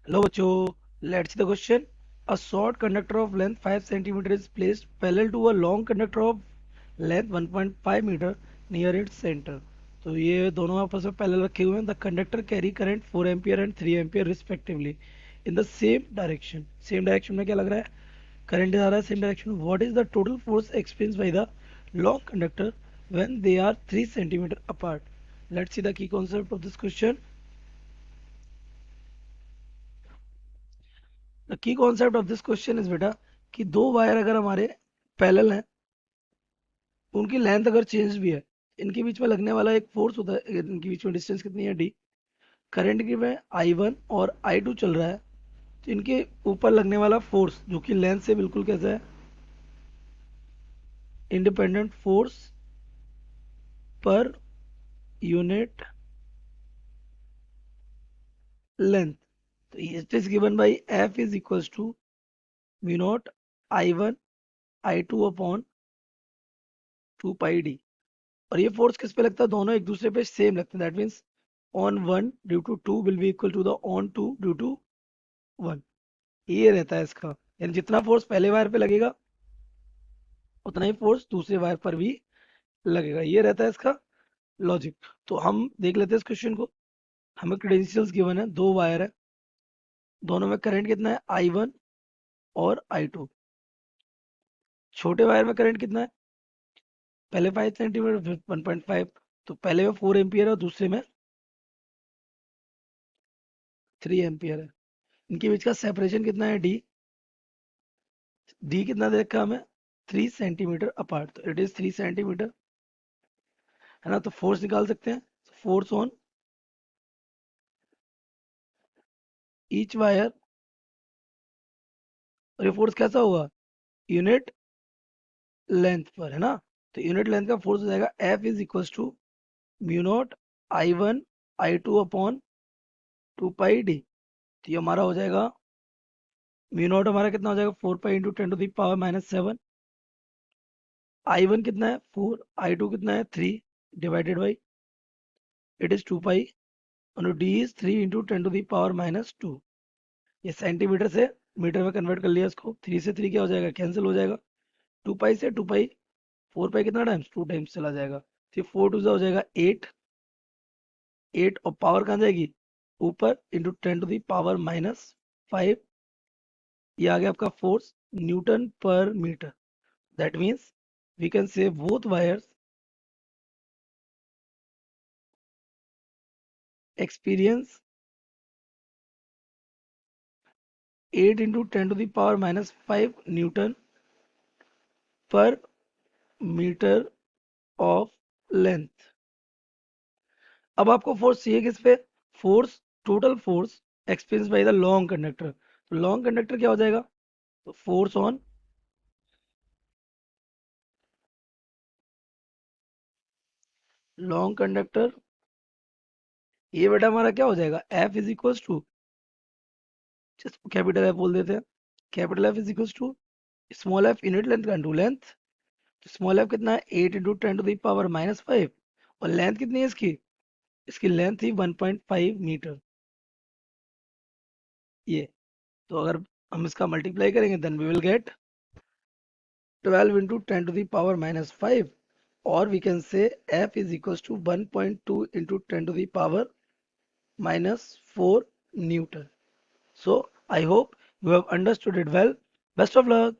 Hello, bachcho. Let's see the question. A short conductor of length 5 centimeter is placed parallel to a long conductor of length 1.5 meter near its center. तो ये दोनों आपस में parallel रखे हुए हैं. The conductor carry current 4 ampere and 3 ampere respectively in the same direction. Same direction में क्या लग रहा है? Current जा रहा है same direction. What is the total force experienced by the long conductor when they are 3 centimeter apart? Let's see the key concept of this question. The key concept of this question is बेटा कि दो wire अगर हमारे parallel हैं, उनकी length अगर change भी है, इनके बीच में लगने वाला एक फोर्स होता है. इनके बीच में डिस्टेंस कितनी है, डी. करंट की में आई वन और आई टू चल रहा है, तो इनके ऊपर लगने वाला फोर्स जो कि लेंथ से बिल्कुल कैसा है, independent force per unit length. तो it is given by F is equals to mu not I one I two upon 2 pi D. और ये फोर्स किस पे लगता है, दोनों एक दूसरे पे सेम लगते हैं. That means on one due to two will be equal to the on two due to one. ये रहता है इसका, यानी जितना फोर्स पहले वायर पे लगेगा उतना ही फोर्स दूसरे वायर पर भी लगेगा. ये रहता है इसका लॉजिक. तो हम देख लेते हैं इस क्वेश्चन को. हमें क्रेडेंशियल्स गिवन है, दो वायर है, दोनों में करंट कितना है, आई वन और आई टू. छोटे वायर में करंट कितना है, पहले 5 सेंटीमीटर फिर 1.5. तो पहले में 4 एम्पियर है और दूसरे में 3 एम्पियर है. इनके बीच का सेपरेशन कितना है, डी. डी कितना दे रखा है हमें, 3 सेंटीमीटर अपार्ट. तो इट इज 3 सेंटीमीटर, है ना. तो फोर्स निकाल सकते हैं. फोर्स ऑन ईच वायर, और ये फोर्स कैसा होगा, यूनिट लेंथ पर, है ना. तो यूनिट लेंथ का फोर्स हो जाएगा F is equal to mu not I one I two upon 2 pi d. तो ये हमारा हो जाएगा, म्यू नॉट हमारा कितना हो जाएगा, 4 pi into 10 to the power -7. I one कितना है 4, आई टू कितना है 3, डिवाइडेड बाई इट इज 2 पाई, और D is 3 into 10 to the power -2. ये सेंटीमीटर से मीटर में कन्वर्ट कर लिया इसको. 3 से 3 क्या हो जाएगा, कैंसिल हो जाएगा. 2 पाई से 2 पाई, 4 पाई कितना टाइम्स, 2 टाइम्स चला जाएगा. फिर 4 टू हो जाएगा 8, 8 और पावर कहाँ जाएगी, ऊपर, इंटू 10 to the power -5. ये आ गया आपका फोर्स न्यूटन पर meter. That means we can say both wires experience 8 into 10 to the power -5 newton पर मीटर ऑफ लेंथ. अब आपको फोर्स चाहिए किस पे, force, total force experience by the long conductor. तो लॉन्ग कंडक्टर क्या हो जाएगा, तो फोर्स ऑन लॉन्ग कंडक्टर, ये बेटा हमारा क्या हो जाएगा, F is equal to, capital F बोल देते हैं. Capital F is equal to small F unit length का इंटू लेंथ. तो स्मॉल एफ कितना है, 8 इंटू 10 to the power -5. और लेंथ कितनी है इसकी, इसकी लेंथ थी 1.5 मीटर. ये, तो अगर हम इसका मल्टीप्लाई करेंगे then we will get 12 into 10 to the power -5, or we can say F is equals to 1.2 into 10 to the power -4 Newton. So I hope you have understood it well. Best of luck.